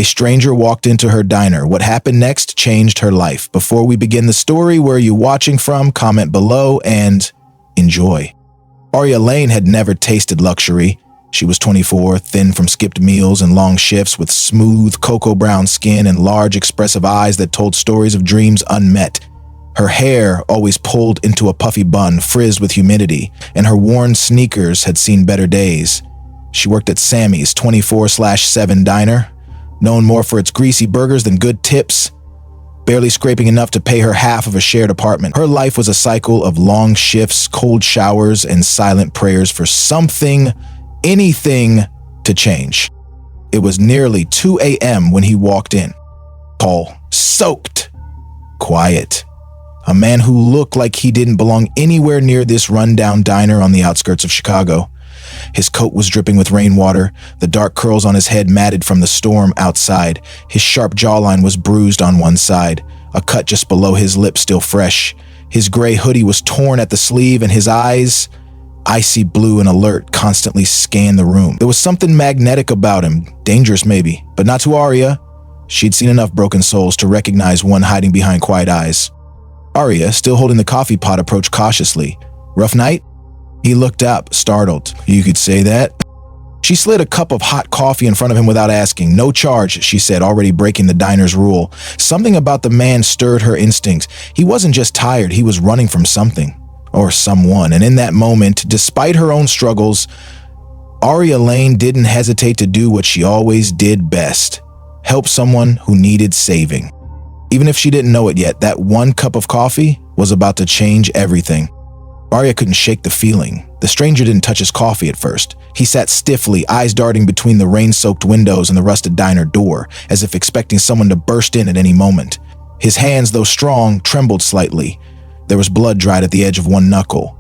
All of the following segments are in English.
stranger walked into her diner. What happened next changed her life. Before we begin the story, where are you watching from? Comment below and enjoy. Aria Lane had never tasted luxury. She was 24, thin from skipped meals and long shifts, with smooth cocoa brown skin and large expressive eyes that told stories of dreams unmet. Her hair, always pulled into a puffy bun, frizzed with humidity, and her worn sneakers had seen better days. She worked at Sammy's 24/7 diner, known more for its greasy burgers than good tips, barely scraping enough to pay her half of a shared apartment. Her life was a cycle of long shifts, cold showers, and silent prayers for something, anything, to change. It was nearly 2 a.m. when he walked in. Tall, soaked, quiet. A man who looked like he didn't belong anywhere near this rundown diner on the outskirts of Chicago. His coat was dripping with rainwater, the dark curls on his head matted from the storm outside. His sharp jawline was bruised on one side, a cut just below his lip still fresh. His gray hoodie was torn at the sleeve, and his eyes, icy blue and alert, constantly scanned the room. There was something magnetic about him, dangerous maybe, but not to Aria. She'd seen enough broken souls to recognize one hiding behind quiet eyes. Aria, still holding the coffee pot, approached cautiously. Rough night? He looked up, startled. You could say that. She slid a cup of hot coffee in front of him without asking. No charge, she said, already breaking the diner's rule. Something about the man stirred her instincts. He wasn't just tired, he was running from something. Or someone. And in that moment, despite her own struggles, Aria Lane didn't hesitate to do what she always did best. Help someone who needed saving. Even if she didn't know it yet, that one cup of coffee was about to change everything. Aria couldn't shake the feeling. The stranger didn't touch his coffee at first. He sat stiffly, eyes darting between the rain-soaked windows and the rusted diner door, as if expecting someone to burst in at any moment. His hands, though strong, trembled slightly. There was blood dried at the edge of one knuckle.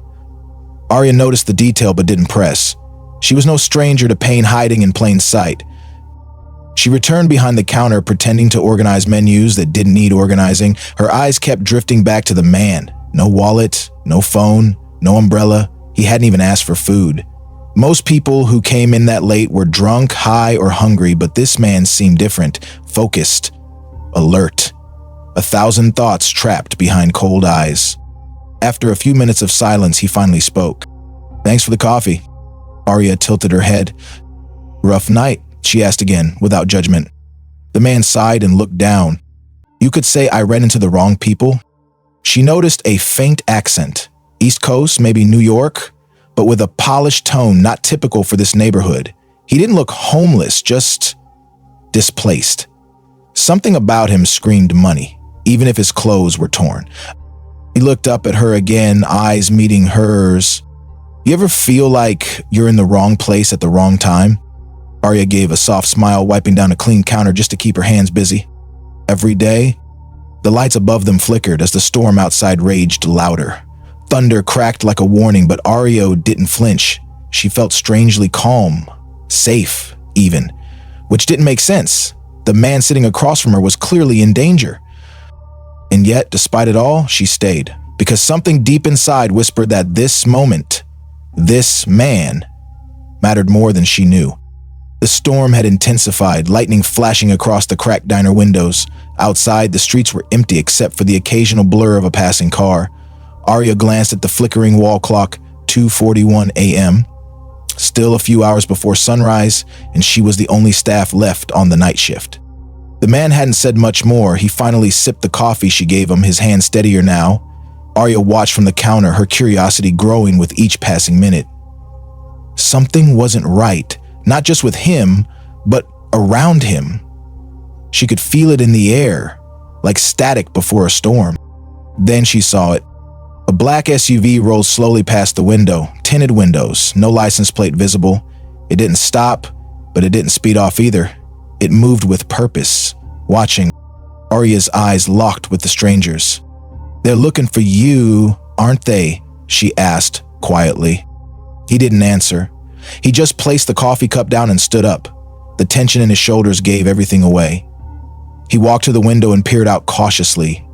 Aria noticed the detail but didn't press. She was no stranger to pain hiding in plain sight. She returned behind the counter, pretending to organize menus that didn't need organizing. Her eyes kept drifting back to the man. No wallet, no phone, no umbrella. He hadn't even asked for food. Most people who came in that late were drunk, high, or hungry, but this man seemed different, focused, alert. 1,000 thoughts trapped behind cold eyes. After a few minutes of silence, he finally spoke. Thanks for the coffee. Aria tilted her head. Rough night? She asked again, without judgment. The man sighed and looked down. You could say I ran into the wrong people. She noticed a faint accent. East Coast, maybe New York, but with a polished tone not typical for this neighborhood. He didn't look homeless, just displaced. Something about him screamed money, even if his clothes were torn. He looked up at her again, eyes meeting hers. You ever feel like you're in the wrong place at the wrong time? Aria gave a soft smile, wiping down a clean counter just to keep her hands busy. Every day, the lights above them flickered as the storm outside raged louder. Thunder cracked like a warning, but Aria didn't flinch. She felt strangely calm, safe even, which didn't make sense. The man sitting across from her was clearly in danger. And yet, despite it all, she stayed, because something deep inside whispered that this moment, this man, mattered more than she knew. The storm had intensified, lightning flashing across the cracked diner windows. Outside, the streets were empty except for the occasional blur of a passing car. Aria glanced at the flickering wall clock, 2:41 a.m. Still a few hours before sunrise, and she was the only staff left on the night shift. The man hadn't said much more. He finally sipped the coffee she gave him, his hand steadier now. Aria watched from the counter, her curiosity growing with each passing minute. Something wasn't right, not just with him, but around him. She could feel it in the air, like static before a storm. Then she saw it. A black SUV rolled slowly past the window, tinted windows, no license plate visible. It didn't stop, but it didn't speed off either. It moved with purpose, watching. Aria's eyes locked with the stranger's. They're looking for you, aren't they? She asked quietly. He didn't answer. He just placed the coffee cup down and stood up. The tension in his shoulders gave everything away. He walked to the window and peered out cautiously,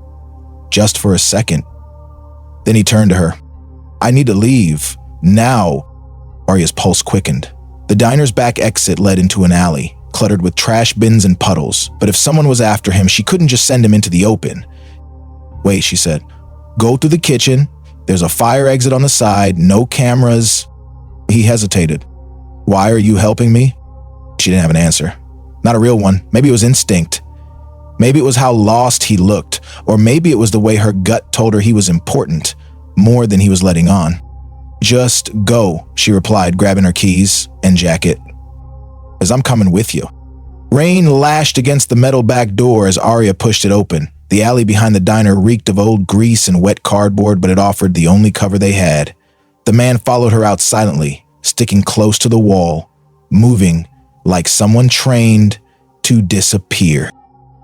just for a second. Then he turned to her. I need to leave, now. Aria's pulse quickened. The diner's back exit led into an alley, cluttered with trash bins and puddles, but if someone was after him, she couldn't just send him into the open. "Wait," she said. "Go through the kitchen. There's a fire exit on the side, no cameras." He hesitated. "Why are you helping me?" She didn't have an answer. Not a real one. Maybe it was instinct. Maybe it was how lost he looked, or maybe it was the way her gut told her he was important, more than he was letting on. "Just go," she replied, grabbing her keys and jacket. "As I'm coming with you." Rain lashed against the metal back door as Arya pushed it open. The alley behind the diner reeked of old grease and wet cardboard, but it offered the only cover they had. The man followed her out silently, sticking close to the wall, moving like someone trained to disappear.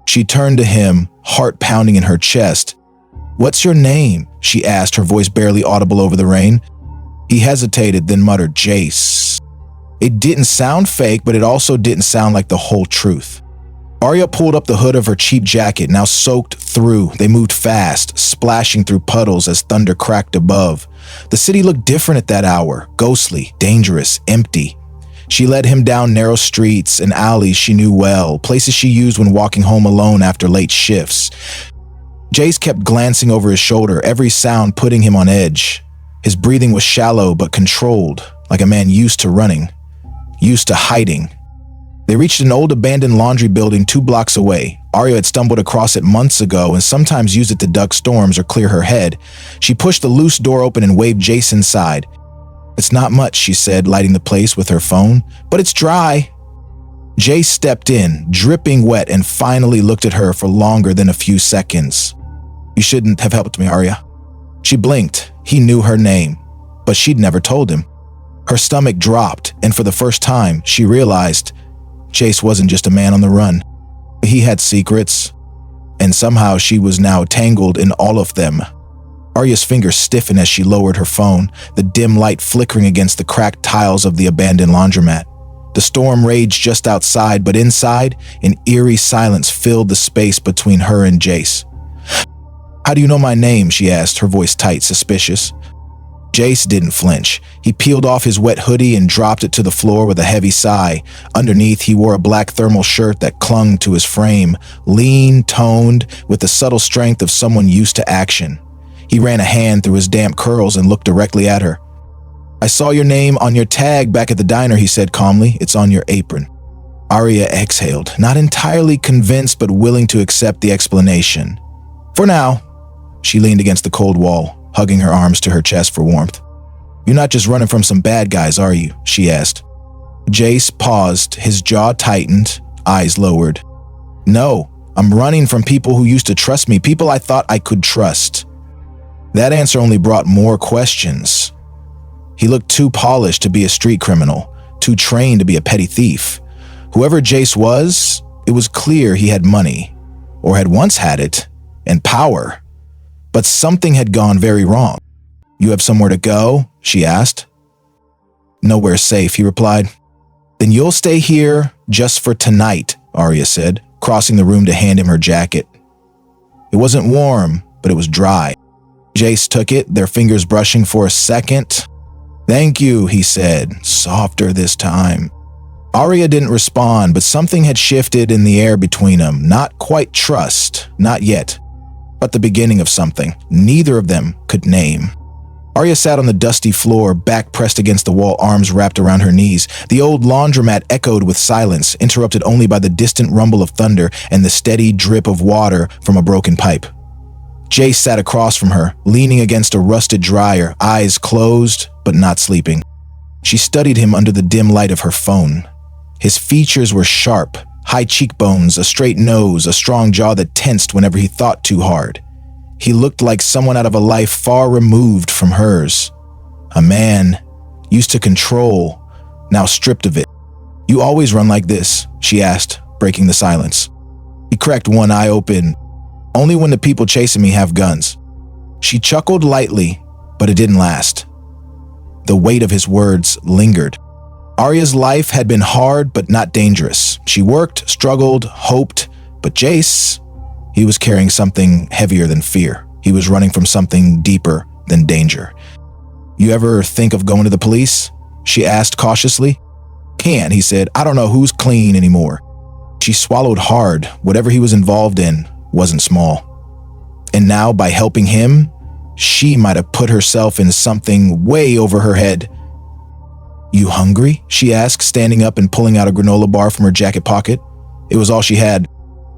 She turned to him, heart pounding in her chest. "What's your name?" she asked, her voice barely audible over the rain. He hesitated, then muttered, "Jace." It didn't sound fake, but it also didn't sound like the whole truth. Arya pulled up the hood of her cheap jacket, now soaked through. They moved fast, splashing through puddles as thunder cracked above. The city looked different at that hour, ghostly, dangerous, empty. She led him down narrow streets and alleys she knew well, places she used when walking home alone after late shifts. Jace kept glancing over his shoulder, every sound putting him on edge. His breathing was shallow but controlled, like a man used to running, used to hiding. They reached an old abandoned laundry building 2 blocks away. Arya had stumbled across it months ago and sometimes used it to duck storms or clear her head. She pushed the loose door open and waved Jace inside. "It's not much," she said, lighting the place with her phone, "but it's dry." Jace stepped in, dripping wet, and finally looked at her for longer than a few seconds. "You shouldn't have helped me, Arya." She blinked. He knew her name, but she'd never told him. Her stomach dropped, and for the first time, she realized Jace wasn't just a man on the run. He had secrets, and somehow she was now tangled in all of them. Arya's fingers stiffened as she lowered her phone, the dim light flickering against the cracked tiles of the abandoned laundromat. The storm raged just outside, but inside, an eerie silence filled the space between her and Jace. "How do you know my name?" she asked, her voice tight, suspicious. Jace didn't flinch. He peeled off his wet hoodie and dropped it to the floor with a heavy sigh. Underneath, he wore a black thermal shirt that clung to his frame, lean, toned, with the subtle strength of someone used to action. He ran a hand through his damp curls and looked directly at her. "I saw your name on your tag back at the diner," he said calmly. "It's on your apron." Arya exhaled, not entirely convinced but willing to accept the explanation. "For now." She leaned against the cold wall, hugging her arms to her chest for warmth. "You're not just running from some bad guys, are you?" she asked. Jace paused, his jaw tightened, eyes lowered. "No, I'm running from people who used to trust me, people I thought I could trust." That answer only brought more questions. He looked too polished to be a street criminal, too trained to be a petty thief. Whoever Jace was, it was clear he had money, or had once had it, and power. But something had gone very wrong. "You have somewhere to go?" she asked. "Nowhere safe," he replied. "Then you'll stay here just for tonight," Arya said, crossing the room to hand him her jacket. It wasn't warm, but it was dry. Jace took it, their fingers brushing for a second. "Thank you," he said, softer this time. Arya didn't respond, but something had shifted in the air between them. Not quite trust, not yet, but the beginning of something neither of them could name. Arya sat on the dusty floor, back pressed against the wall, arms wrapped around her knees. The old laundromat echoed with silence, interrupted only by the distant rumble of thunder and the steady drip of water from a broken pipe. Jace sat across from her, leaning against a rusted dryer, eyes closed but not sleeping. She studied him under the dim light of her phone. His features were sharp, high cheekbones, a straight nose, a strong jaw that tensed whenever he thought too hard. He looked like someone out of a life far removed from hers. A man used to control, now stripped of it. "You always run like this?" she asked, breaking the silence. He cracked one eye open. "Only when the people chasing me have guns." She chuckled lightly, but it didn't last. The weight of his words lingered. Arya's life had been hard but not dangerous. She worked, struggled, hoped, but Jace, he was carrying something heavier than fear. He was running from something deeper than danger. "You ever think of going to the police?" she asked cautiously. "Can't," he said. "I don't know who's clean anymore." She swallowed hard. Whatever he was involved in wasn't small. And now, by helping him, she might have put herself in something way over her head. "You hungry?" she asked, standing up and pulling out a granola bar from her jacket pocket. It was all she had.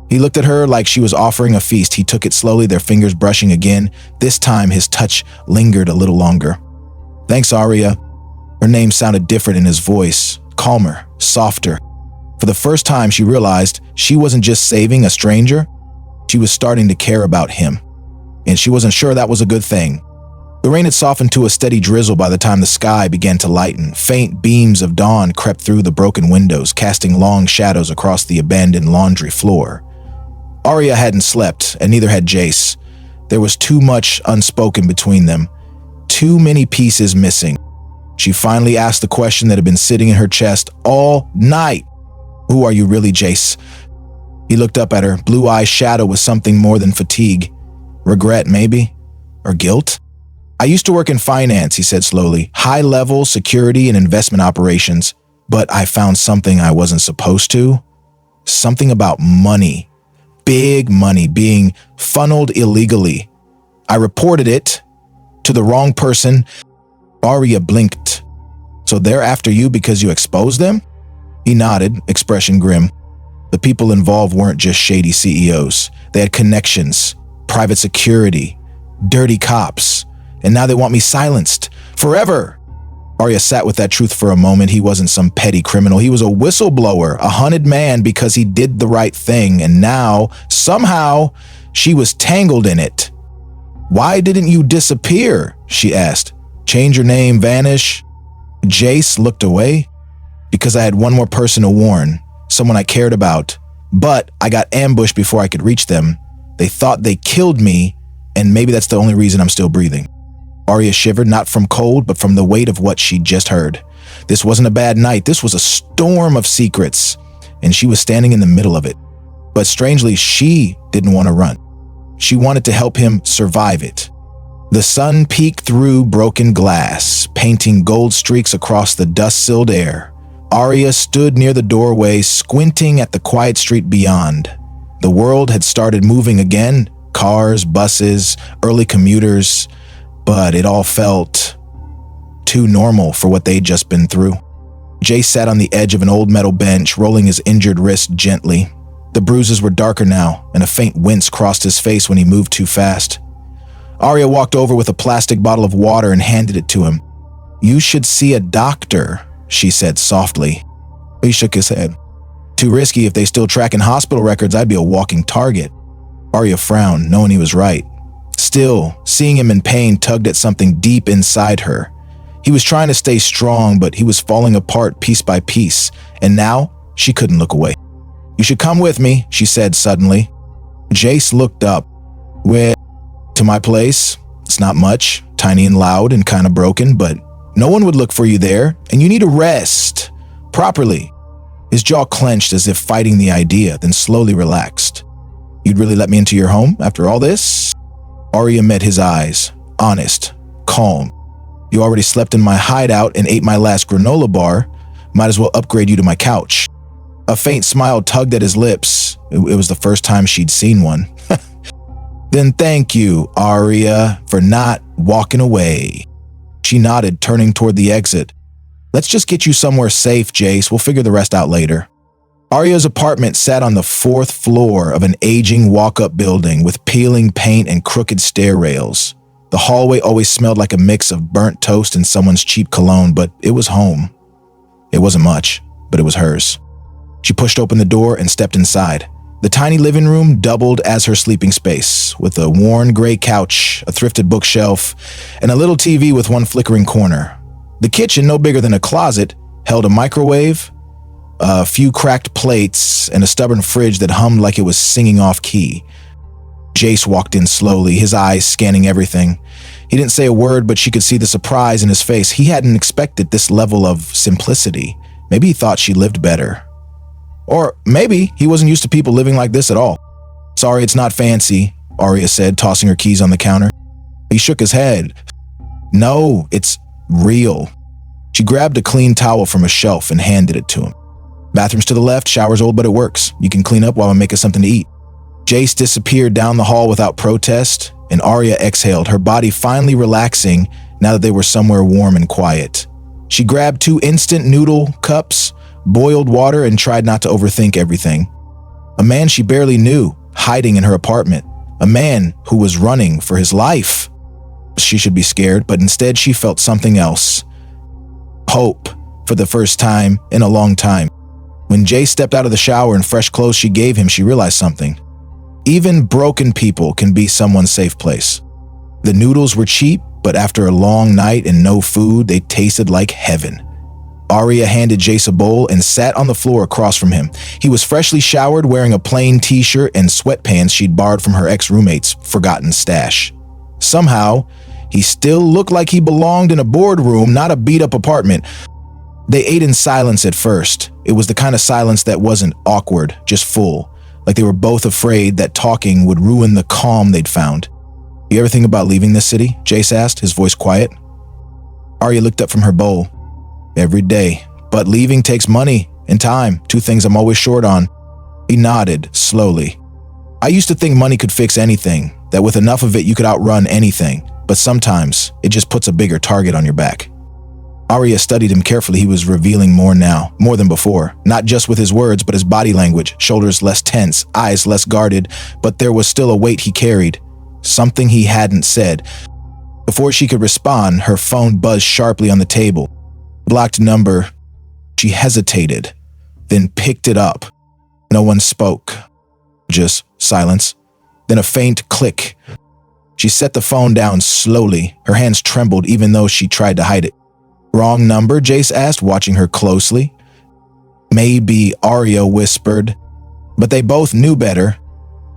He looked at her like she was offering a feast. He took it slowly, their fingers brushing again. This time, his touch lingered a little longer. "Thanks, Arya." Her name sounded different in his voice, calmer, softer. For the first time, she realized she wasn't just saving a stranger, she was starting to care about him. And she wasn't sure that was a good thing. The rain had softened to a steady drizzle by the time the sky began to lighten. Faint beams of dawn crept through the broken windows, casting long shadows across the abandoned laundry floor. Arya hadn't slept, and neither had Jace. There was too much unspoken between them. Too many pieces missing. She finally asked the question that had been sitting in her chest all night. "Who are you really, Jace?" He looked up at her, blue eyes shadowed with something more than fatigue. "Regret, maybe? Or guilt?" "I used to work in finance," he said slowly. "High-level security and investment operations. But I found something I wasn't supposed to. Something about money. Big money being funneled illegally. I reported it to the wrong person." Arya blinked. "So they're after you because you exposed them?" He nodded, expression grim. The people involved weren't just shady CEOs. They had connections, private security, dirty cops, and now they want me silenced. Forever! Arya sat with that truth for a moment. He wasn't some petty criminal. He was a whistleblower, a hunted man because he did the right thing, and now, somehow, she was tangled in it. "Why didn't you disappear?" she asked. "Change your name, vanish?" Jace looked away. "Because I had one more person to warn, someone I cared about. But I got ambushed before I could reach them. They thought they killed me, and maybe that's the only reason I'm still breathing." Arya shivered, not from cold, but from the weight of what she'd just heard. This wasn't a bad night. This was a storm of secrets, and she was standing in the middle of it. But strangely, she didn't want to run. She wanted to help him survive it. The sun peeked through broken glass, painting gold streaks across the dust-sealed air. Arya stood near the doorway, squinting at the quiet street beyond. The world had started moving again, cars, buses, early commuters, but it all felt too normal for what they'd just been through. Jace sat on the edge of an old metal bench, rolling his injured wrist gently. The bruises were darker now, and a faint wince crossed his face when he moved too fast. Arya walked over with a plastic bottle of water and handed it to him. "You should see a doctor," she said softly. He shook his head. "Too risky. If they still tracking hospital records, I'd be a walking target." Arya frowned, knowing he was right. Still, seeing him in pain tugged at something deep inside her. He was trying to stay strong, but he was falling apart piece by piece, and now she couldn't look away. "You should come with me," she said suddenly. Jace looked up. "Where? To my place? It's not much, tiny and loud and kind of broken, but no one would look for you there, and you need to rest. Properly." His jaw clenched as if fighting the idea, then slowly relaxed. "You'd really let me into your home after all this?" Arya met his eyes, honest, calm. "You already slept in my hideout and ate my last granola bar. Might as well upgrade you to my couch." A faint smile tugged at his lips. It was the first time she'd seen one. "Then thank you, Arya, for not walking away." She nodded, turning toward the exit. "Let's just get you somewhere safe, Jace. We'll figure the rest out later." Arya's apartment sat on the 4th floor of an aging walk-up building with peeling paint and crooked stair rails. The hallway always smelled like a mix of burnt toast and someone's cheap cologne, but it was home. It wasn't much, but it was hers. She pushed open the door and stepped inside. The tiny living room doubled as her sleeping space, with a worn gray couch, a thrifted bookshelf, and a little TV with one flickering corner. The kitchen, no bigger than a closet, held a microwave, a few cracked plates, and a stubborn fridge that hummed like it was singing off key. Jace walked in slowly, his eyes scanning everything. He didn't say a word, but she could see the surprise in his face. He hadn't expected this level of simplicity. Maybe he thought she lived better. Or maybe he wasn't used to people living like this at all. "Sorry, it's not fancy," Arya said, tossing her keys on the counter. He shook his head. "No, it's real." She grabbed a clean towel from a shelf and handed it to him. Bathroom's to the left, shower's old, but it works. You can clean up while I'm making something to eat. Jace disappeared down the hall without protest, and Arya exhaled, her body finally relaxing now that they were somewhere warm and quiet. She grabbed 2 instant noodle cups, boiled water, and tried not to overthink everything. A man she barely knew, hiding in her apartment. A man who was running for his life. She should be scared, but instead she felt something else. Hope, for the first time in a long time. When Jay stepped out of the shower in fresh clothes she gave him, she realized something. Even broken people can be someone's safe place. The noodles were cheap, but after a long night and no food, they tasted like heaven. Arya handed Jace a bowl and sat on the floor across from him. He was freshly showered, wearing a plain t-shirt and sweatpants she'd borrowed from her ex-roommate's forgotten stash. Somehow, he still looked like he belonged in a boardroom, not a beat-up apartment. They ate in silence at first. It was the kind of silence that wasn't awkward, just full, like they were both afraid that talking would ruin the calm they'd found. "You ever think about leaving this city?" Jace asked, his voice quiet. Arya looked up from her bowl. "Every day, but leaving takes money and time, 2 things I'm always short on." He nodded slowly. "I used to think money could fix anything, that with enough of it you could outrun anything, but sometimes it just puts a bigger target on your back." Arya studied him carefully. He was revealing more now, more than before, not just with his words, but his body language, shoulders less tense, eyes less guarded, but there was still a weight he carried, something he hadn't said. Before she could respond, her phone buzzed sharply on the table. Blocked number. She hesitated, then picked it up. No one spoke. Just silence. Then a faint click. She set the phone down slowly. Her hands trembled even though she tried to hide it. "Wrong number?" Jace asked, watching her closely. "Maybe," Arya whispered. But they both knew better.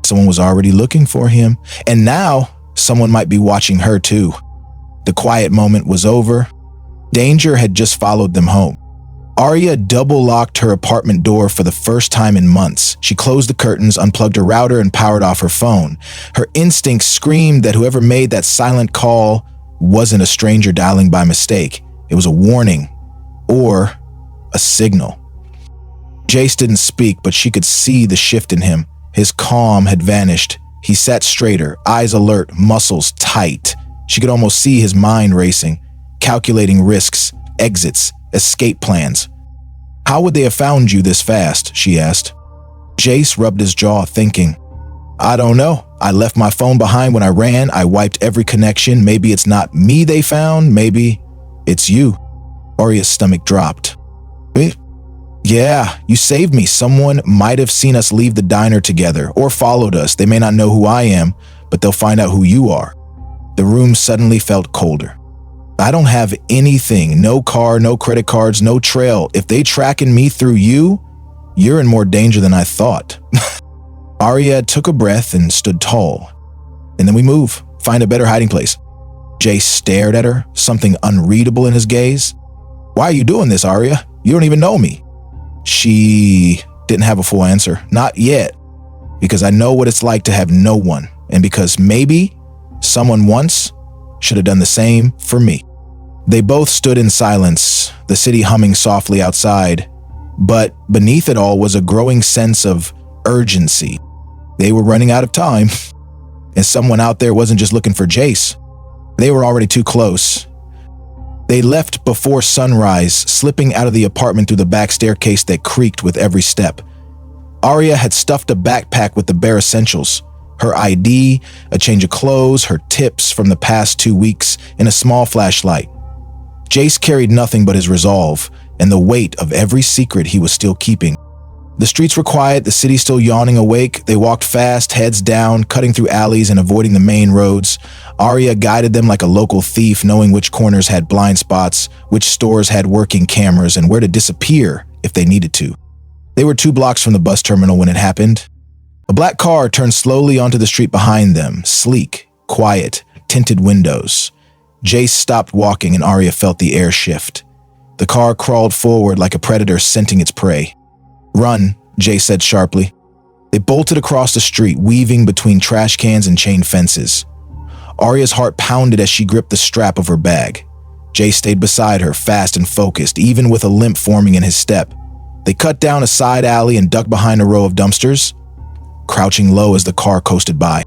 Someone was already looking for him, and now someone might be watching her too. The quiet moment was over. Danger had just followed them home. Arya double-locked her apartment door for the first time in months. She closed the curtains, unplugged her router, and powered off her phone. Her instincts screamed that whoever made that silent call wasn't a stranger dialing by mistake. It was a warning, or a signal. Jace didn't speak, but she could see the shift in him. His calm had vanished. He sat straighter, eyes alert, muscles tight. She could almost see his mind racing, calculating risks, exits, escape plans. "How would they have found you this fast?" she asked. Jace rubbed his jaw, thinking. "I don't know. I left my phone behind when I ran. I wiped every connection. Maybe it's not me they found. Maybe it's you." Arya's stomach dropped. "Yeah, you saved me. Someone might have seen us leave the diner together or followed us. They may not know who I am, but they'll find out who you are." The room suddenly felt colder. "I don't have anything. No car, no credit cards, no trail. If they tracking me through you, you're in more danger than I thought." Arya took a breath and stood tall. "And then we move. Find a better hiding place." Jace stared at her, something unreadable in his gaze. "Why are you doing this, Arya? You don't even know me." She didn't have a full answer. "Not yet. Because I know what it's like to have no one. And because maybe someone once should have done the same for me." They both stood in silence, the city humming softly outside. But beneath it all was a growing sense of urgency. They were running out of time. And someone out there wasn't just looking for Jace. They were already too close. They left before sunrise, slipping out of the apartment through the back staircase that creaked with every step. Arya had stuffed a backpack with the bare essentials. Her ID, a change of clothes, her tips from the past 2 weeks, and a small flashlight. Jace carried nothing but his resolve and the weight of every secret he was still keeping. The streets were quiet, the city still yawning awake. They walked fast, heads down, cutting through alleys and avoiding the main roads. Arya guided them like a local thief, knowing which corners had blind spots, which stores had working cameras, and where to disappear if they needed to. They were 2 blocks from the bus terminal when it happened. A black car turned slowly onto the street behind them, sleek, quiet, tinted windows. Jace stopped walking and Arya felt the air shift. The car crawled forward like a predator scenting its prey. "Run," Jace said sharply. They bolted across the street, weaving between trash cans and chain fences. Arya's heart pounded as she gripped the strap of her bag. Jace stayed beside her, fast and focused, even with a limp forming in his step. They cut down a side alley and ducked behind a row of dumpsters, crouching low as the car coasted by.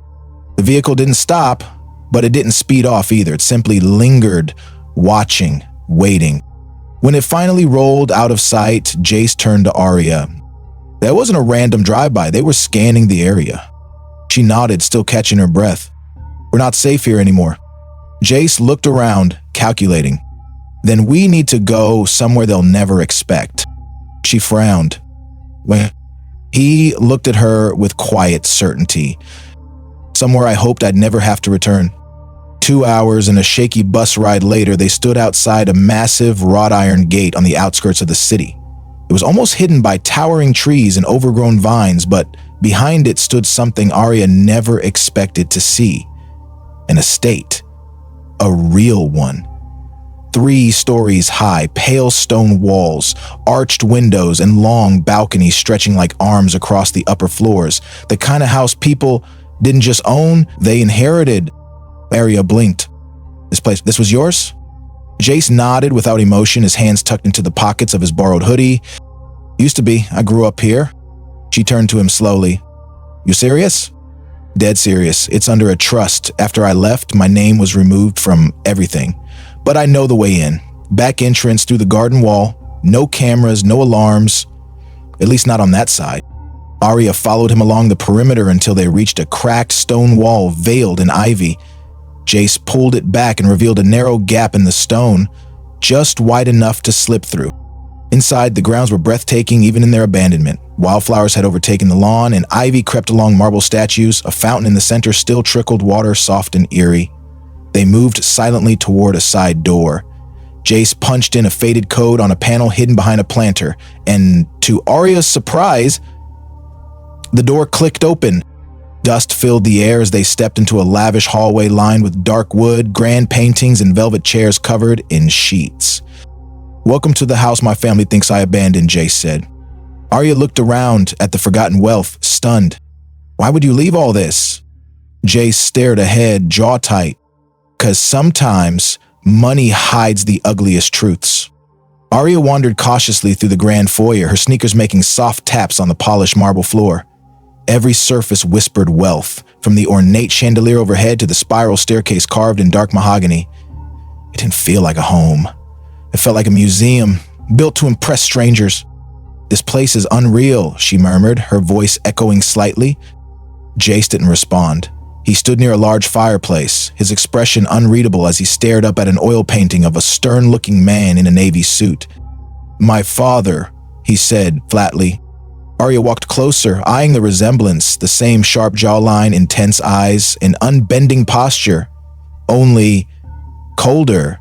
The vehicle didn't stop, but it didn't speed off either. It simply lingered, watching, waiting. When it finally rolled out of sight, Jace turned to Arya. That wasn't a random drive-by. They were scanning the area. She nodded, still catching her breath. We're not safe here anymore. Jace looked around, calculating. Then we need to go somewhere they'll never expect. She frowned. When he looked at her with quiet certainty. Somewhere I hoped I'd never have to return. 2 hours and a shaky bus ride later, they stood outside a massive wrought iron gate on the outskirts of the city. It was almost hidden by towering trees and overgrown vines, but behind it stood something Arya never expected to see. An estate. A real one. 3 stories high, pale stone walls, arched windows, and long balconies stretching like arms across the upper floors. The kind of house people didn't just own, they inherited. Arya blinked. This was yours? Jace nodded without emotion, his hands tucked into the pockets of his borrowed hoodie. Used to be. I grew up here. She turned to him slowly. You serious? Dead serious. It's under a trust. After I left, my name was removed from everything. But I know the way in. Back entrance through the garden wall. No cameras, no alarms. At least not on that side. Arya followed him along the perimeter until they reached a cracked stone wall veiled in ivy. Jace pulled it back and revealed a narrow gap in the stone, just wide enough to slip through. Inside, the grounds were breathtaking even in their abandonment. Wildflowers had overtaken the lawn, and ivy crept along marble statues. A fountain in the center still trickled water, soft and eerie. They moved silently toward a side door. Jace punched in a faded code on a panel hidden behind a planter, and to Arya's surprise, the door clicked open. Dust filled the air as they stepped into a lavish hallway lined with dark wood, grand paintings, and velvet chairs covered in sheets. Welcome to the house my family thinks I abandoned, Jace said. Arya looked around at the forgotten wealth, stunned. Why would you leave all this? Jace stared ahead, jaw tight. 'Cause sometimes money hides the ugliest truths. Arya wandered cautiously through the grand foyer, her sneakers making soft taps on the polished marble floor. Every surface whispered wealth, from the ornate chandelier overhead to the spiral staircase carved in dark mahogany. It didn't feel like a home. It felt like a museum, built to impress strangers. This place is unreal, she murmured, her voice echoing slightly. Jace didn't respond. He stood near a large fireplace, his expression unreadable as he stared up at an oil painting of a stern-looking man in a navy suit. My father, he said flatly. Arya walked closer, eyeing the resemblance, the same sharp jawline, intense eyes, an unbending posture. Only colder.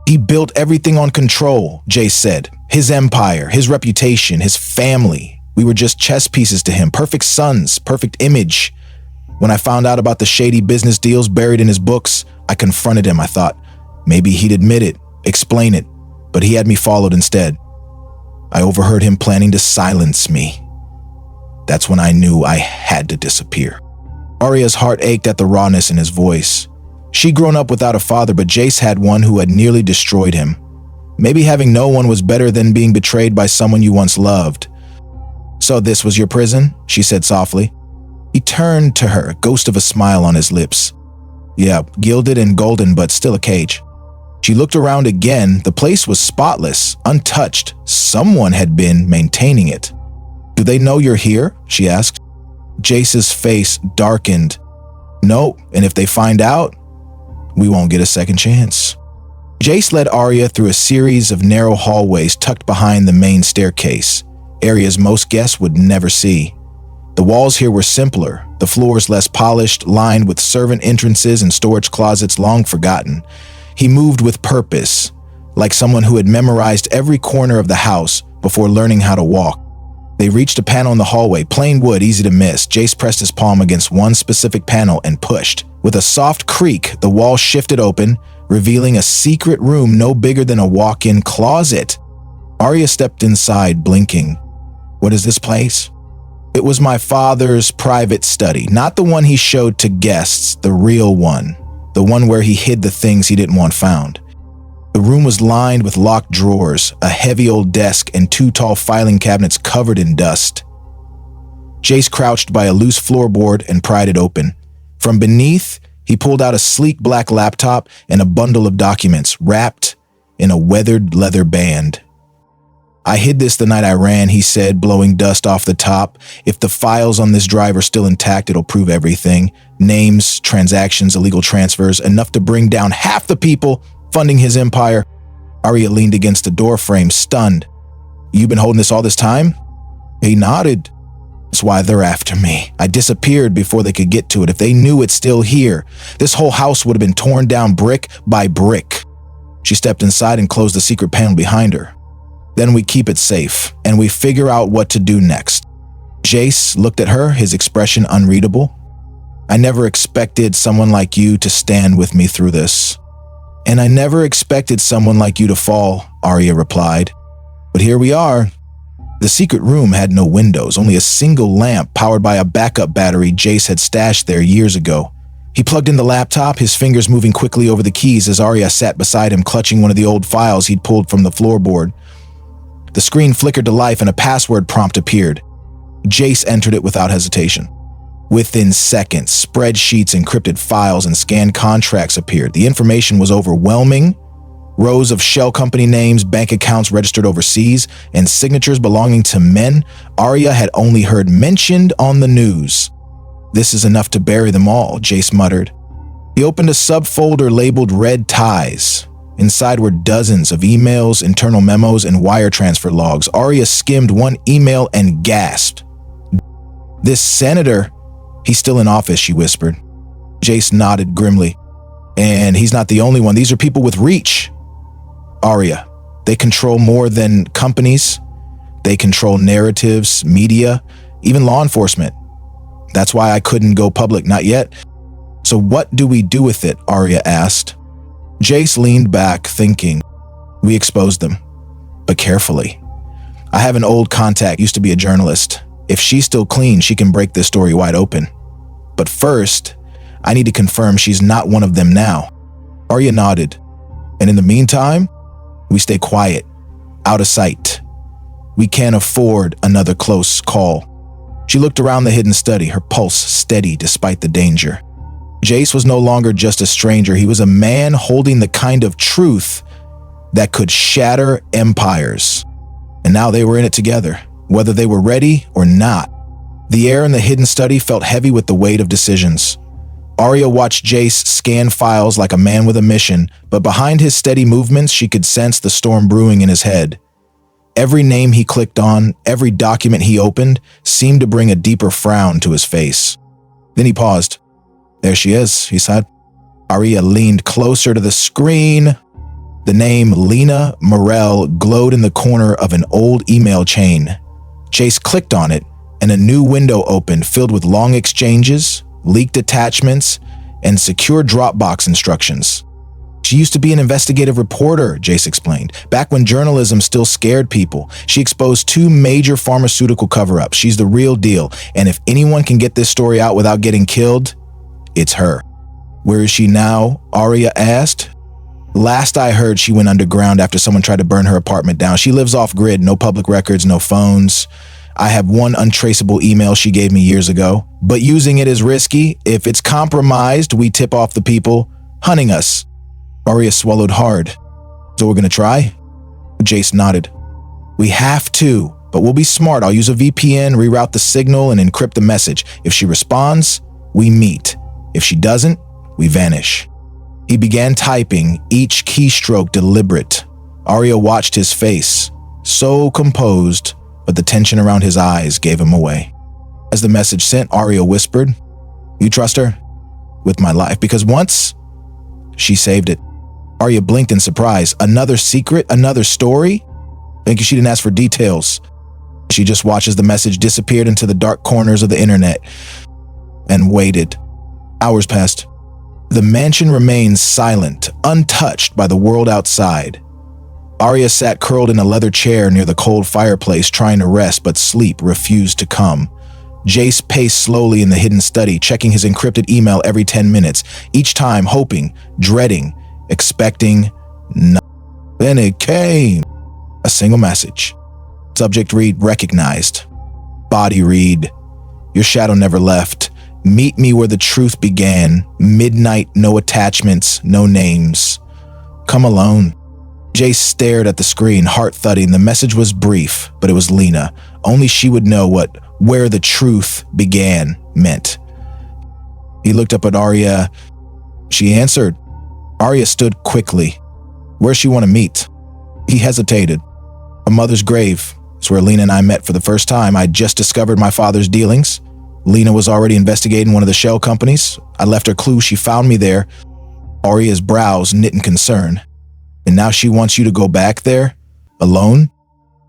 He built everything on control, Jace said. His empire, his reputation, his family. We were just chess pieces to him, perfect sons, perfect image. When I found out about the shady business deals buried in his books, I confronted him. I thought, maybe he'd admit it, explain it, but he had me followed instead. I overheard him planning to silence me. That's when I knew I had to disappear. Arya's heart ached at the rawness in his voice. She'd grown up without a father, but Jace had one who had nearly destroyed him. Maybe having no one was better than being betrayed by someone you once loved. So this was your prison? She said softly. He turned to her, a ghost of a smile on his lips. Yeah, gilded and golden, but still a cage. She looked around again. The place was spotless, untouched. Someone had been maintaining it. Do they know you're here? She asked. Jace's face darkened. No, and if they find out, we won't get a second chance. Jace led Arya through a series of narrow hallways tucked behind the main staircase, areas most guests would never see. The walls here were simpler, the floors less polished, lined with servant entrances and storage closets long forgotten. He moved with purpose, like someone who had memorized every corner of the house before learning how to walk. They reached a panel in the hallway, plain wood, easy to miss. Jace pressed his palm against one specific panel and pushed. With a soft creak, the wall shifted open, revealing a secret room no bigger than a walk-in closet. Arya stepped inside, blinking. What is this place? It was my father's private study, not the one he showed to guests, the real one, the one where he hid the things he didn't want found. The room was lined with locked drawers, a heavy old desk, and two tall filing cabinets covered in dust. Jace crouched by a loose floorboard and pried it open. From beneath, he pulled out a sleek black laptop and a bundle of documents wrapped in a weathered leather band. "I hid this the night I ran," he said, blowing dust off the top. "If the files on this drive are still intact, it'll prove everything. Names, transactions, illegal transfers, enough to bring down half the people funding his empire." Arya leaned against the door frame, stunned. "You've been holding this all this time?" He nodded. "That's why they're after me. I disappeared before they could get to it. If they knew it's still here, this whole house would have been torn down brick by brick." She stepped inside and closed the secret panel behind her. "Then we keep it safe, and we figure out what to do next." Jace looked at her, his expression unreadable. "I never expected someone like you to stand with me through this." "And I never expected someone like you to fall," Arya replied. "But here we are." The secret room had no windows, only a single lamp powered by a backup battery Jace had stashed there years ago. He plugged in the laptop, his fingers moving quickly over the keys as Arya sat beside him, clutching one of the old files he'd pulled from the floorboard. The screen flickered to life and a password prompt appeared. Jace entered it without hesitation. Within seconds, spreadsheets, encrypted files, and scanned contracts appeared. The information was overwhelming. Rows of shell company names, bank accounts registered overseas, and signatures belonging to men Arya had only heard mentioned on the news. "This is enough to bury them all," Jace muttered. He opened a subfolder labeled Red Ties. Inside were dozens of emails, internal memos, and wire transfer logs. Arya skimmed one email and gasped. "This senator, he's still in office," she whispered. Jace nodded grimly. "And he's not the only one. These are people with reach." "Arya, they control more than companies. They control narratives, media, even law enforcement. That's why I couldn't go public, not yet." "So what do we do with it?" Arya asked. Jace leaned back, thinking. "We exposed them, but carefully. I have an old contact, used to be a journalist. If she's still clean, she can break this story wide open. But first, I need to confirm she's not one of them now." Arya nodded. "And in the meantime, we stay quiet, out of sight. We can't afford another close call." She looked around the hidden study, her pulse steady despite the danger. Jace was no longer just a stranger. He was a man holding the kind of truth that could shatter empires. And now they were in it together, whether they were ready or not. The air in the hidden study felt heavy with the weight of decisions. Arya watched Jace scan files like a man with a mission, but behind his steady movements, she could sense the storm brewing in his head. Every name he clicked on, every document he opened, seemed to bring a deeper frown to his face. Then he paused. "There she is," he said. Arya leaned closer to the screen. The name Lena Morell glowed in the corner of an old email chain. Jace clicked on it, and a new window opened filled with long exchanges, leaked attachments, and secure Dropbox instructions. "She used to be an investigative reporter," Jace explained. "Back when journalism still scared people, she exposed 2 major pharmaceutical cover-ups. She's the real deal, and if anyone can get this story out without getting killed, it's her." "Where is she now?" Arya asked. "Last I heard, she went underground after someone tried to burn her apartment down. She lives off-grid, no public records, no phones. I have one untraceable email she gave me years ago, but using it is risky. If it's compromised, we tip off the people hunting us." Arya swallowed hard. "So we're gonna try?" Jace nodded. "We have to, but we'll be smart. I'll use a VPN, reroute the signal, and encrypt the message. If she responds, we meet. If she doesn't, we vanish." He began typing, each keystroke deliberate. Arya watched his face, so composed, but the tension around his eyes gave him away. As the message sent, Arya whispered, "You trust her?" "With my life, because once she saved it." Arya blinked in surprise. Another secret? Another story? Thinking she didn't ask for details. She just watched as the message disappeared into the dark corners of the internet and waited. Hours passed. The mansion remained silent, untouched by the world outside. Arya sat curled in a leather chair near the cold fireplace, trying to rest, but sleep refused to come. Jace paced slowly in the hidden study, checking his encrypted email every 10 minutes, each time hoping, dreading, expecting nothing. Then it came. A single message. Subject read, recognized. Body read, your shadow never left. Meet me where the truth began. Midnight, no attachments, no names. Come alone. Jace stared at the screen, heart thudding. The message was brief, but it was Lena. Only she would know what where the truth began meant. He looked up at Arya. She answered. Arya stood quickly. Where's she want to meet? He hesitated. A mother's grave. It's where Lena and I met for the first time. I just discovered my father's dealings. Lena was already investigating one of the shell companies. I left her clue. She found me there. Arya's brows knit in concern. And now she wants you to go back there? Alone?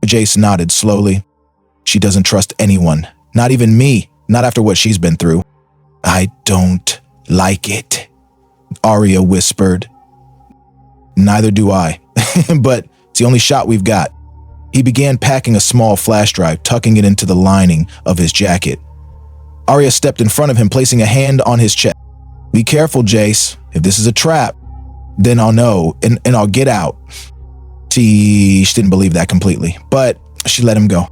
Jace nodded slowly. She doesn't trust anyone. Not even me. Not after what she's been through. I don't like it, Arya whispered. Neither do I. But it's the only shot we've got. He began packing a small flash drive, tucking it into the lining of his jacket. Arya stepped in front of him, placing a hand on his chest. Be careful, Jace. If this is a trap, then I'll know, and I'll get out. She didn't believe that completely, but she let him go.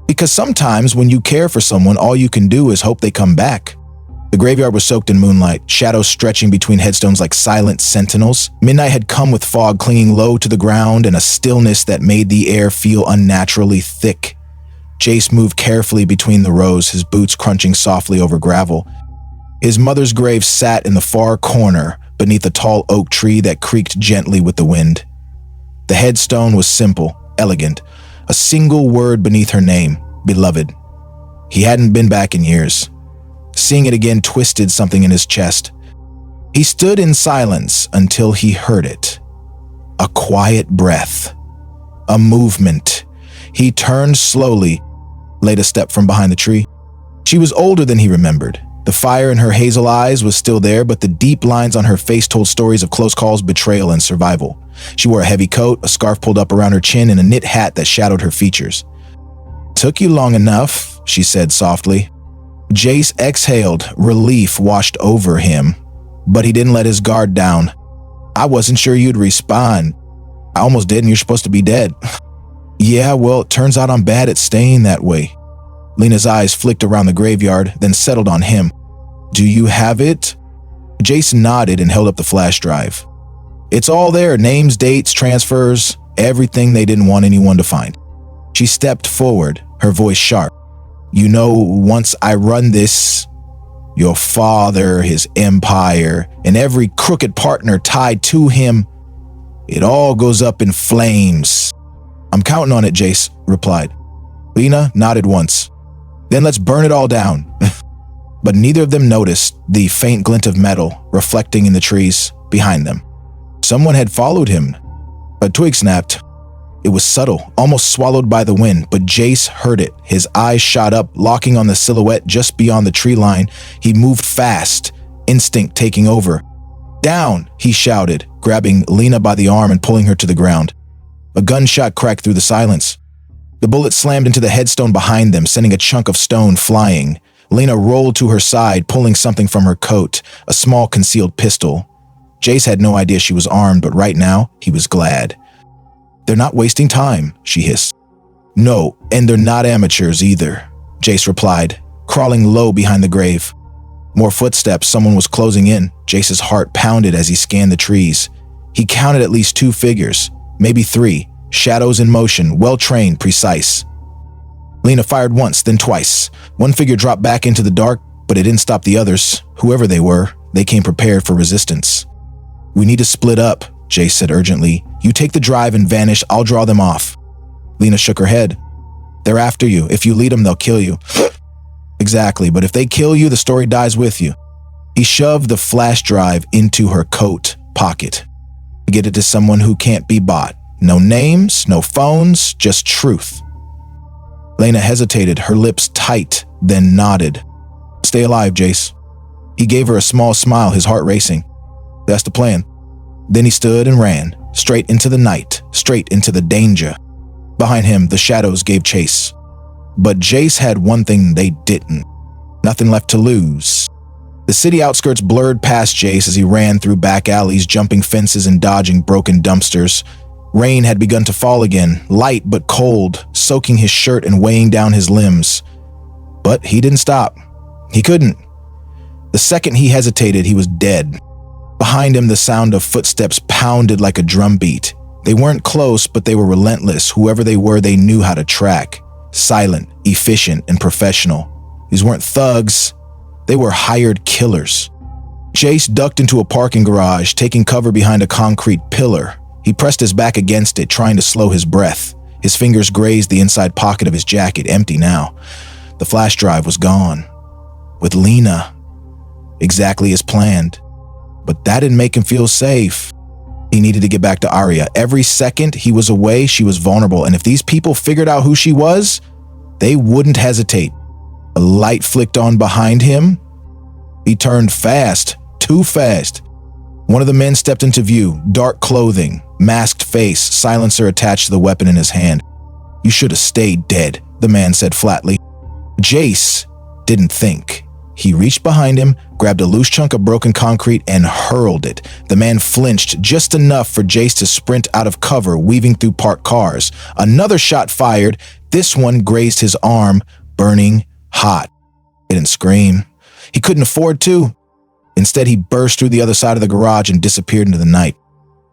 Because sometimes when you care for someone, all you can do is hope they come back. The graveyard was soaked in moonlight, shadows stretching between headstones like silent sentinels. Midnight had come with fog clinging low to the ground and a stillness that made the air feel unnaturally thick. Jace moved carefully between the rows, his boots crunching softly over gravel. His mother's grave sat in the far corner, beneath a tall oak tree that creaked gently with the wind. The headstone was simple, elegant, a single word beneath her name, beloved. He hadn't been back in years. Seeing it again twisted something in his chest. He stood in silence until he heard it. A quiet breath. A movement. He turned slowly, laid a step from behind the tree. She was older than he remembered. The fire in her hazel eyes was still there, but the deep lines on her face told stories of close calls, betrayal, and survival. She wore a heavy coat, a scarf pulled up around her chin, and a knit hat that shadowed her features. Took you long enough, she said softly. Jace exhaled, relief washed over him, but he didn't let his guard down. I wasn't sure you'd respond. I almost did, and you're supposed to be dead. Yeah, well, it turns out I'm bad at staying that way. Lena's eyes flicked around the graveyard, then settled on him. Do you have it? Jace nodded and held up the flash drive. It's all there, names, dates, transfers, everything they didn't want anyone to find. She stepped forward, her voice sharp. You know, once I run this, your father, his empire, and every crooked partner tied to him, it all goes up in flames. I'm counting on it, Jace replied. Lena nodded once. Then let's burn it all down. But neither of them noticed the faint glint of metal reflecting in the trees behind them. Someone had followed him. A twig snapped. It was subtle, almost swallowed by the wind, but Jace heard it. His eyes shot up, locking on the silhouette just beyond the tree line. He moved fast, instinct taking over. Down, he shouted, grabbing Lena by the arm and pulling her to the ground. A gunshot cracked through the silence. The bullet slammed into the headstone behind them, sending a chunk of stone flying. Lena rolled to her side, pulling something from her coat, a small concealed pistol. Jace had no idea she was armed, but right now, he was glad. They're not wasting time, she hissed. No, and they're not amateurs either, Jace replied, crawling low behind the grave. More footsteps, someone was closing in. Jace's heart pounded as he scanned the trees. He counted at least 2 figures, maybe 3, shadows in motion, well-trained, precise. Lena fired once, then twice. One figure dropped back into the dark, but it didn't stop the others. Whoever they were, they came prepared for resistance. We need to split up, Jace said urgently. You take the drive and vanish, I'll draw them off. Lena shook her head. They're after you. If you lead them, they'll kill you. Exactly, but if they kill you, the story dies with you. He shoved the flash drive into her coat pocket. Get it to someone who can't be bought. No names, no phones, just truth. Lena hesitated, her lips tight, then nodded. Stay alive, Jace. He gave her a small smile, his heart racing. That's the plan. Then he stood and ran, straight into the night, straight into the danger. Behind him, the shadows gave chase. But Jace had one thing they didn't. Nothing left to lose. The city outskirts blurred past Jace as he ran through back alleys, jumping fences and dodging broken dumpsters. Rain had begun to fall again, light but cold, soaking his shirt and weighing down his limbs. But he didn't stop. He couldn't. The second he hesitated, he was dead. Behind him, the sound of footsteps pounded like a drumbeat. They weren't close, but they were relentless. Whoever they were, they knew how to track. Silent, efficient, and professional. These weren't thugs. They were hired killers. Jace ducked into a parking garage, taking cover behind a concrete pillar. He pressed his back against it, trying to slow his breath. His fingers grazed the inside pocket of his jacket, empty now. The flash drive was gone. With Lena. Exactly as planned. But that didn't make him feel safe. He needed to get back to Arya. Every second he was away, she was vulnerable, and if these people figured out who she was, they wouldn't hesitate. A light flicked on behind him. He turned fast, too fast. One of the men stepped into view, dark clothing, masked face, silencer attached to the weapon in his hand. "You should have stayed dead," the man said flatly. Jace didn't think. He reached behind him, grabbed a loose chunk of broken concrete, and hurled it. The man flinched just enough for Jace to sprint out of cover, weaving through parked cars. Another shot fired. This one grazed his arm, burning hot. He didn't scream. He couldn't afford to. Instead, he burst through the other side of the garage and disappeared into the night.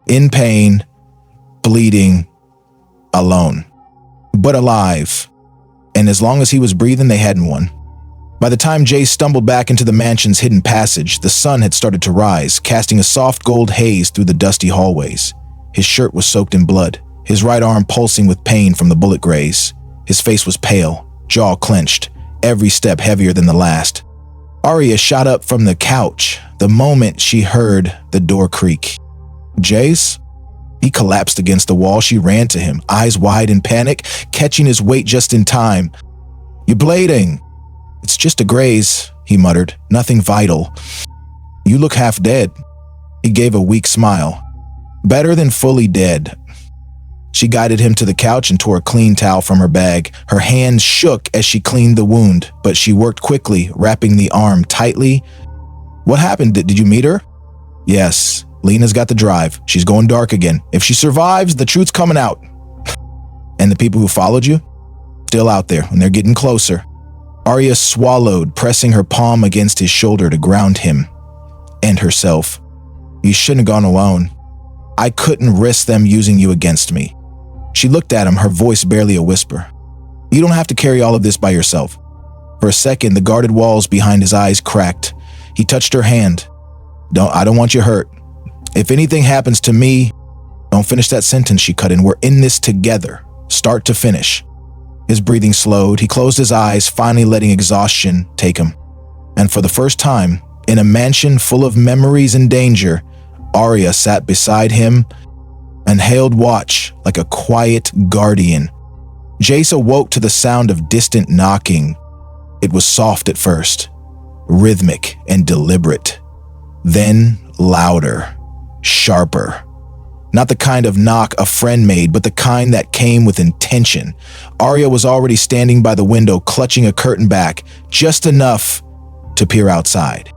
In pain, bleeding, alone. But alive. And as long as he was breathing, they hadn't won. By the time Jace stumbled back into the mansion's hidden passage, the sun had started to rise, casting a soft gold haze through the dusty hallways. His shirt was soaked in blood, his right arm pulsing with pain from the bullet graze. His face was pale, jaw clenched, every step heavier than the last. Arya shot up from the couch the moment she heard the door creak. Jace? He collapsed against the wall. She ran to him, eyes wide in panic, catching his weight just in time. "You're bleeding." "It's just a graze," he muttered. "Nothing vital." "You look half dead." He gave a weak smile. "Better than fully dead." She guided him to the couch and tore a clean towel from her bag. Her hands shook as she cleaned the wound, but she worked quickly, wrapping the arm tightly. "What happened? Did you meet her?" "Yes. Lena's got the drive. She's going dark again. If she survives, the truth's coming out." "And the people who followed you?" "Still out there, and they're getting closer." Arya swallowed, pressing her palm against his shoulder to ground him and herself. "You shouldn't have gone alone. I couldn't risk them using you against me." She looked at him, her voice barely a whisper. "You don't have to carry all of this by yourself." For a second, the guarded walls behind his eyes cracked. He touched her hand. I don't want you hurt. If anything happens to me..." "Don't finish that sentence," she cut in. "We're in this together, start to finish." His breathing slowed. He closed his eyes, finally letting exhaustion take him. And for the first time, in a mansion full of memories and danger, Arya sat beside him and held watch like a quiet guardian. Jace awoke to the sound of distant knocking. It was soft at first, rhythmic and deliberate. Then louder, sharper. Not the kind of knock a friend made, but the kind that came with intention. Arya was already standing by the window, clutching a curtain back, just enough to peer outside.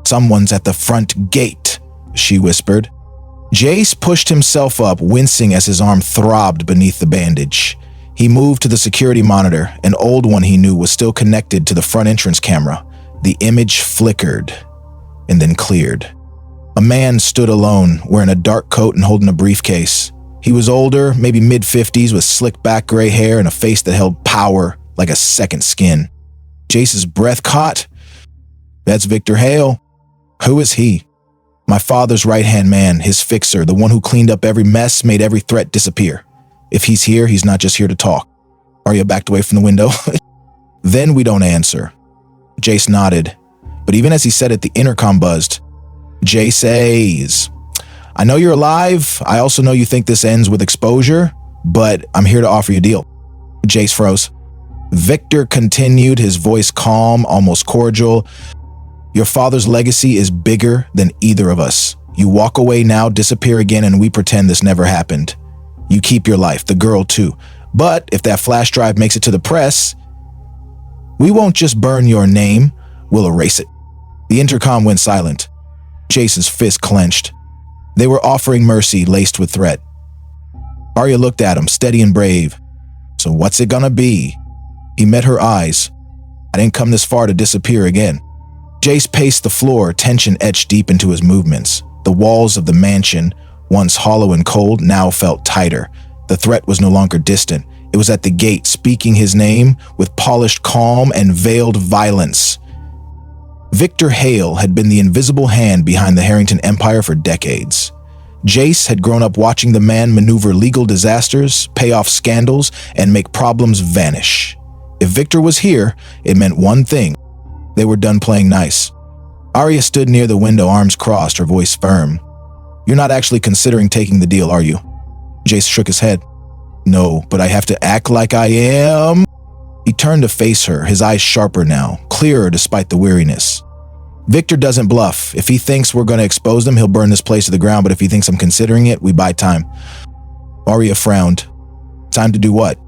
"Someone's at the front gate," she whispered. Jace pushed himself up, wincing as his arm throbbed beneath the bandage. He moved to the security monitor. An old one he knew was still connected to the front entrance camera. The image flickered and then cleared. A man stood alone, wearing a dark coat and holding a briefcase. He was older, maybe mid-50s, with slicked back gray hair and a face that held power like a second skin. Jace's breath caught. "That's Victor Hale." "Who is he?" "My father's right-hand man, his fixer, the one who cleaned up every mess, made every threat disappear. If he's here, he's not just here to talk." Arya backed away from the window. "Then we don't answer." Jace nodded, but even as he said it, the intercom buzzed. "Jace, I know you're alive. I also know you think this ends with exposure, but I'm here to offer you a deal." Jace froze. Victor continued, his voice calm, almost cordial. "Your father's legacy is bigger than either of us. You walk away now, disappear again, and we pretend this never happened. You keep your life, the girl too. But if that flash drive makes it to the press, we won't just burn your name, we'll erase it." The intercom went silent. Jason's fist clenched. They were offering mercy laced with threat. Arya looked at him, steady and brave. So what's it gonna be? He met her eyes. I didn't come this far to disappear again. Jace paced the floor, tension etched deep into his movements. The walls of the mansion, once hollow and cold, now felt tighter. The threat was no longer distant. It was at the gate, speaking his name with polished calm and veiled violence. Victor Hale had been the invisible hand behind the Harrington Empire for decades. Jace had grown up watching the man maneuver legal disasters, pay off scandals, and make problems vanish. If Victor was here, it meant one thing. They were done playing nice. Arya stood near the window, arms crossed, her voice firm. You're not actually considering taking the deal, are you? Jace shook his head. No, but I have to act like I am. He turned to face her, his eyes sharper now, clearer despite the weariness. Victor doesn't bluff. If he thinks we're going to expose them, he'll burn this place to the ground, but if he thinks I'm considering it, we buy time. Arya frowned. Time to do what?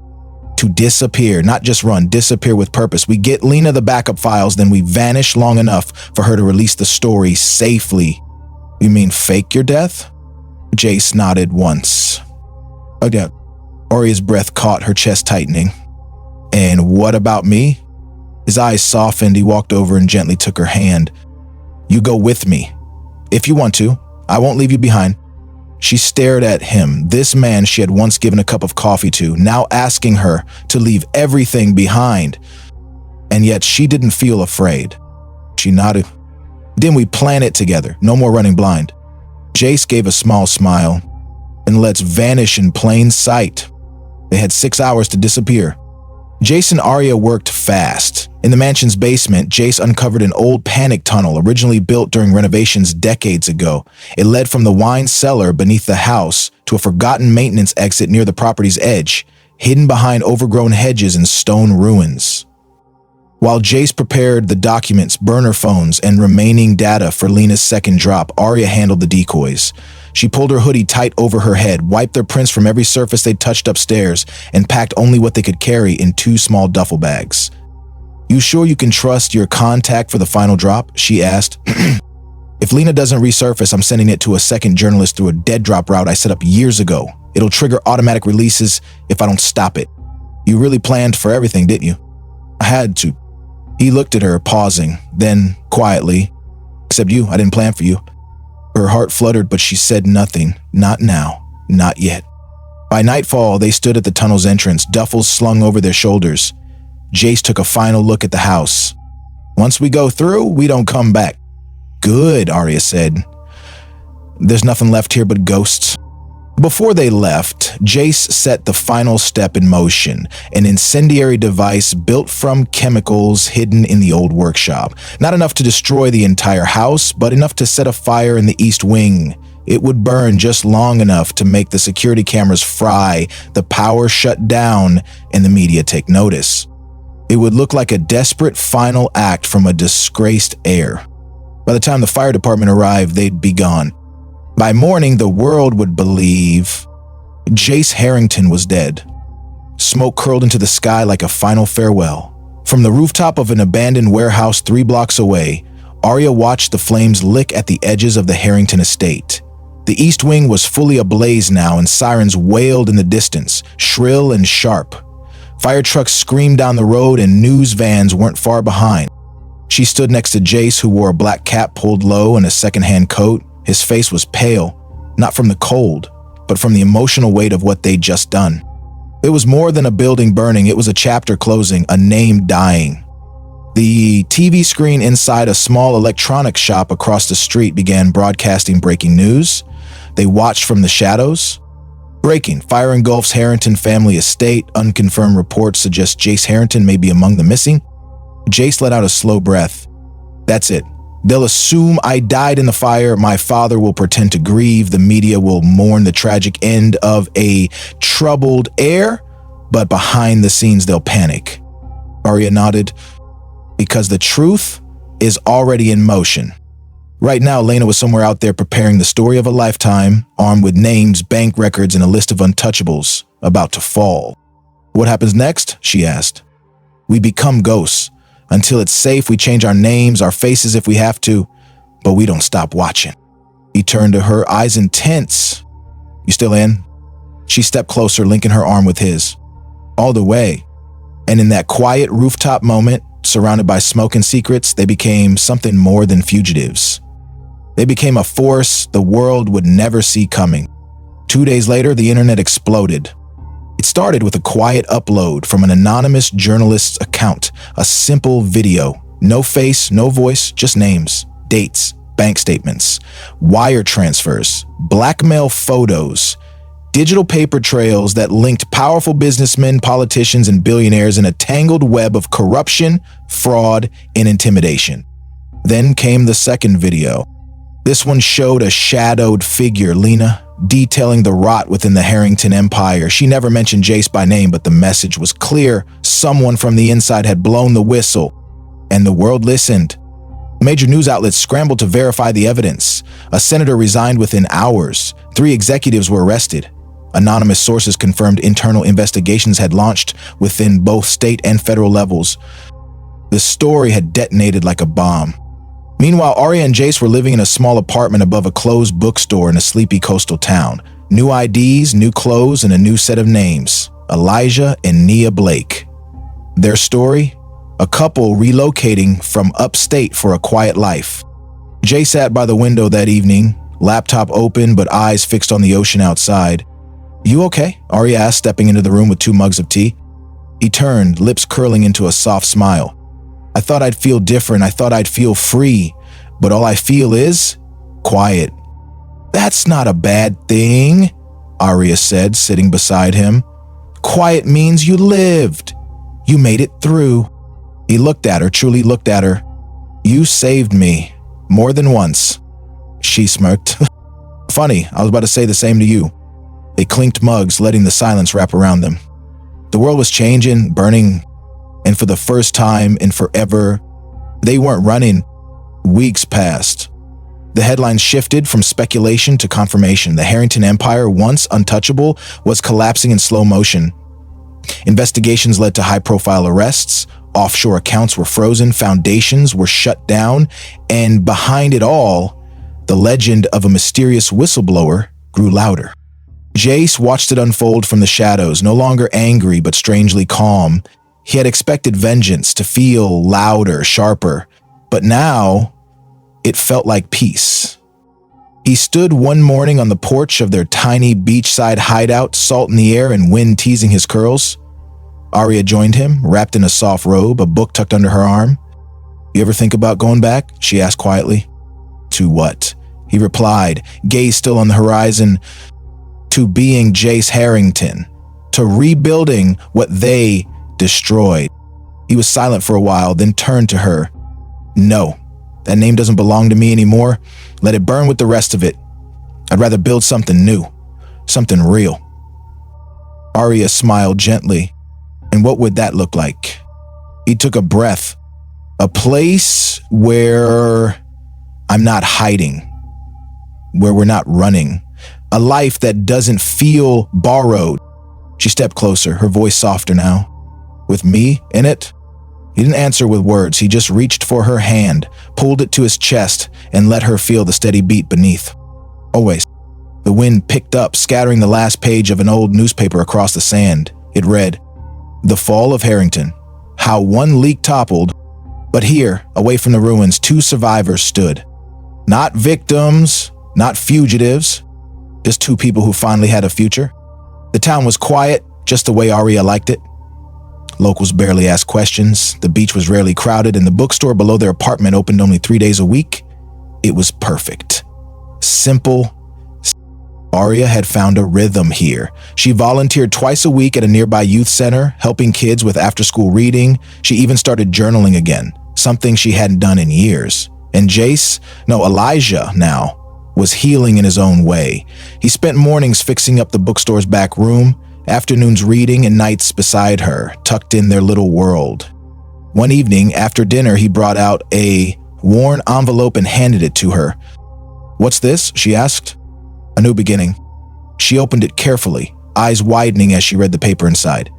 To disappear, not just run, disappear with purpose. We get Lena the backup files, then we vanish long enough for her to release the story safely. You mean fake your death? Jace nodded once. Okay. Arya's breath caught, her chest tightening. And what about me? His eyes softened, he walked over and gently took her hand. You go with me. If you want to, I won't leave you behind. She stared at him, this man she had once given a cup of coffee to, now asking her to leave everything behind. And yet she didn't feel afraid. She nodded. Then we plan it together, no more running blind. Jace gave a small smile. And let's vanish in plain sight. They had 6 hours to disappear. Jace and Arya worked fast. In the mansion's basement, Jace uncovered an old panic tunnel originally built during renovations decades ago. It led from the wine cellar beneath the house to a forgotten maintenance exit near the property's edge, hidden behind overgrown hedges and stone ruins. While Jace prepared the documents, burner phones, and remaining data for Lena's second drop, Arya handled the decoys. She pulled her hoodie tight over her head, wiped their prints from every surface they touched upstairs, and packed only what they could carry in 2 small duffel bags. You sure you can trust your contact for the final drop? She asked. If Lena doesn't resurface, I'm sending it to a second journalist through a dead drop route I set up years ago. It'll trigger automatic releases if I don't stop it. You really planned for everything, didn't you? I had to. He looked at her, pausing, then quietly, except you, I didn't plan for you. Her heart fluttered, but she said nothing. Not now. Not yet. By nightfall, they stood at the tunnel's entrance, duffels slung over their shoulders. Jace took a final look at the house. Once we go through, we don't come back. Good, Arya said. There's nothing left here but ghosts. Before they left, Jace set the final step in motion, an incendiary device built from chemicals hidden in the old workshop. Not enough to destroy the entire house, but enough to set a fire in the east wing. It would burn just long enough to make the security cameras fry, the power shut down, and the media take notice. It would look like a desperate final act from a disgraced heir. By the time the fire department arrived, they'd be gone. By morning, the world would believe Jace Harrington was dead. Smoke curled into the sky like a final farewell. From the rooftop of an abandoned warehouse 3 blocks away, Arya watched the flames lick at the edges of the Harrington estate. The east wing was fully ablaze now, and sirens wailed in the distance, shrill and sharp. Fire trucks screamed down the road, and news vans weren't far behind. She stood next to Jace, who wore a black cap pulled low and a secondhand coat. His face was pale, not from the cold, but from the emotional weight of what they'd just done. It was more than a building burning, it was a chapter closing, a name dying. The TV screen inside a small electronics shop across the street began broadcasting breaking news. They watched from the shadows. Breaking, fire engulfs Harrington family estate. Unconfirmed reports suggest Jace Harrington may be among the missing. Jace let out a slow breath. That's it. They'll assume I died in the fire. My father will pretend to grieve. The media will mourn the tragic end of a troubled heir, but behind the scenes they'll panic. Arya nodded. Because the truth is already in motion. Right now, Lena was somewhere out there preparing the story of a lifetime, armed with names, bank records, and a list of untouchables about to fall. What happens next? She asked. We become ghosts. Until it's safe, we change our names, our faces if we have to, but we don't stop watching. He turned to her, eyes intense. You still in? She stepped closer, linking her arm with his. All the way. And in that quiet rooftop moment, surrounded by smoke and secrets, they became something more than fugitives. They became a force the world would never see coming. 2 days later, the internet exploded. It started with a quiet upload from an anonymous journalist's account, a simple video. No face, no voice, just names, dates, bank statements, wire transfers, blackmail photos, digital paper trails that linked powerful businessmen, politicians, and billionaires in a tangled web of corruption, fraud, and intimidation. Then came the second video. This one showed a shadowed figure, Lena, detailing the rot within the Harrington empire. She never mentioned Jace by name, but the message was clear. Someone from the inside had blown the whistle, and the world listened. Major news outlets scrambled to verify the evidence. A senator resigned within hours. 3 executives were arrested. Anonymous sources confirmed internal investigations had launched within both state and federal levels. The story had detonated like a bomb. Meanwhile, Arya and Jace were living in a small apartment above a closed bookstore in a sleepy coastal town. New IDs, new clothes, and a new set of names. Elijah and Nia Blake. Their story? A couple relocating from upstate for a quiet life. Jay sat by the window that evening, laptop open but eyes fixed on the ocean outside. "You okay?" Arya asked, stepping into the room with 2 mugs of tea. He turned, lips curling into a soft smile. "I thought I'd feel different. I thought I'd feel free. But all I feel is quiet." "That's not a bad thing," Arya said, sitting beside him. "Quiet means you lived. You made it through." He looked at her, truly looked at her. "You saved me. More than once." She smirked. "Funny, I was about to say the same to you." They clinked mugs, letting the silence wrap around them. The world was changing, burning, and for the first time in forever, they weren't running. Weeks passed. The headlines shifted from speculation to confirmation. The Harrington Empire, once untouchable, was collapsing in slow motion. Investigations led to high-profile arrests, offshore accounts were frozen, foundations were shut down, and behind it all, the legend of a mysterious whistleblower grew louder. Jace watched it unfold from the shadows, no longer angry but strangely calm. He had expected vengeance to feel louder, sharper, but now it felt like peace. He stood one morning on the porch of their tiny beachside hideout, salt in the air and wind teasing his curls. Arya joined him, wrapped in a soft robe, a book tucked under her arm. "You ever think about going back?" she asked quietly. "To what?" he replied, gaze still on the horizon. "To being Jace Harrington, to rebuilding what they destroyed." He was silent for a while, then turned to her. "No, that name doesn't belong to me anymore. Let it burn with the rest of it. I'd rather build something new, something real." Arya smiled gently. "And what would that look like?" He took a breath. "A place where I'm not hiding, where we're not running. A life that doesn't feel borrowed." She stepped closer, her voice softer now. "With me in it?" He didn't answer with words. He just reached for her hand, pulled it to his chest, and let her feel the steady beat beneath. Always. The wind picked up, scattering the last page of an old newspaper across the sand. It read, "The Fall of Harrington. How one leak toppled." But here, away from the ruins, 2 survivors stood. Not victims, not fugitives. Just 2 people who finally had a future. The town was quiet, just the way Arya liked it. Locals barely asked questions, the beach was rarely crowded, and the bookstore below their apartment opened only 3 days a week. It was perfect. Simple. Arya had found a rhythm here. She volunteered twice a week at a nearby youth center, helping kids with after-school reading. She even started journaling again, something she hadn't done in years. And Elijah now, was healing in his own way. He spent mornings fixing up the bookstore's back room, afternoons reading, and nights beside her, tucked in their little world. One evening, after dinner, he brought out a worn envelope and handed it to her. "What's this?" she asked. "A new beginning." She opened it carefully, eyes widening as she read the paper inside.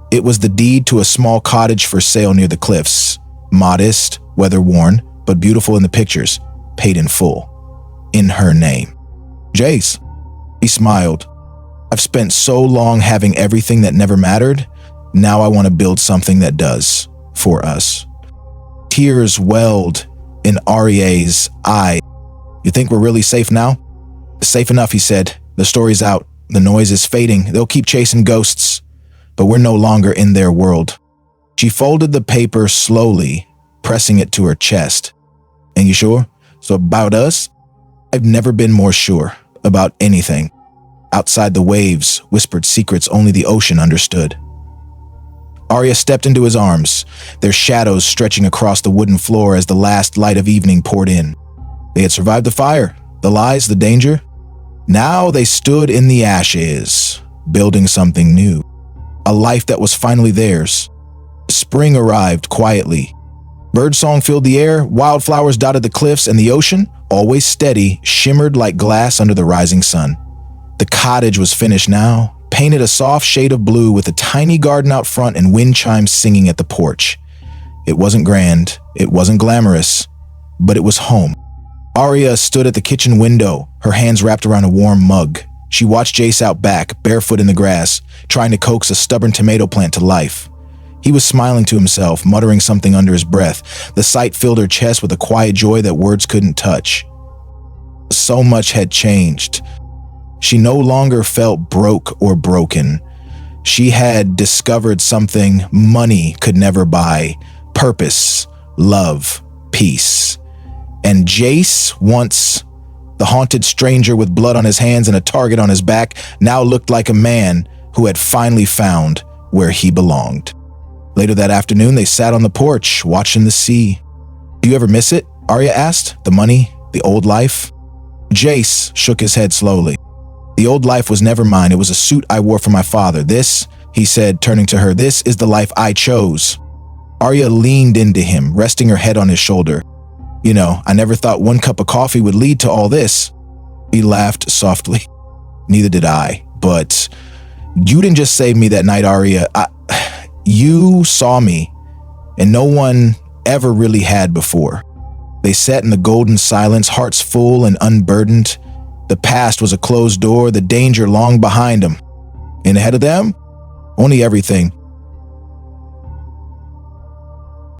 It was the deed to a small cottage for sale near the cliffs. Modest, weather-worn, but beautiful in the pictures, paid in full. In her name. "Jace." He smiled. "I I've spent so long having everything that never mattered. Now I want to build something that does, for us. Tears welled in Aryeh's eye. You think we're really safe now? Safe enough, he said. The story's out. The noise is fading. They'll keep chasing ghosts. But we're no longer in their world. She folded the paper slowly, pressing it to her chest. And you sure? So about us? I've never been more sure about anything. Outside the waves, whispered secrets only the ocean understood. Aryeh stepped into his arms, their shadows stretching across the wooden floor as the last light of evening poured in. They had survived the fire, the lies, the danger. Now they stood in the ashes, building something new. A life that was finally theirs. Spring arrived quietly. Birdsong filled the air, wildflowers dotted the cliffs, and the ocean, always steady, shimmered like glass under the rising sun. The cottage was finished now, painted a soft shade of blue with a tiny garden out front and wind chimes singing at the porch. It wasn't grand, it wasn't glamorous, but it was home. Aryeh stood at the kitchen window, her hands wrapped around a warm mug. She watched Jace out back, barefoot in the grass, trying to coax a stubborn tomato plant to life. He was smiling to himself, muttering something under his breath. The sight filled her chest with a quiet joy that words couldn't touch. So much had changed. She no longer felt broke or broken. She had discovered something money could never buy: purpose, love, peace. And Jace, once the haunted stranger with blood on his hands and a target on his back, now looked like a man who had finally found where he belonged. Later that afternoon, they sat on the porch, watching the sea. "Do you ever miss it?" Aryeh asked. "The money, the old life?" Jace shook his head slowly. "The old life was never mine. It was a suit I wore for my father. This," he said, turning to her, "this is the life I chose." Aryeh leaned into him, resting her head on his shoulder. "You know, I never thought one cup of coffee would lead to all this." He laughed softly. "Neither did I, but you didn't just save me that night, Aryeh. You saw me, and no one ever really had before." They sat in the golden silence, hearts full and unburdened. The past was a closed door, the danger long behind them. And ahead of them, only everything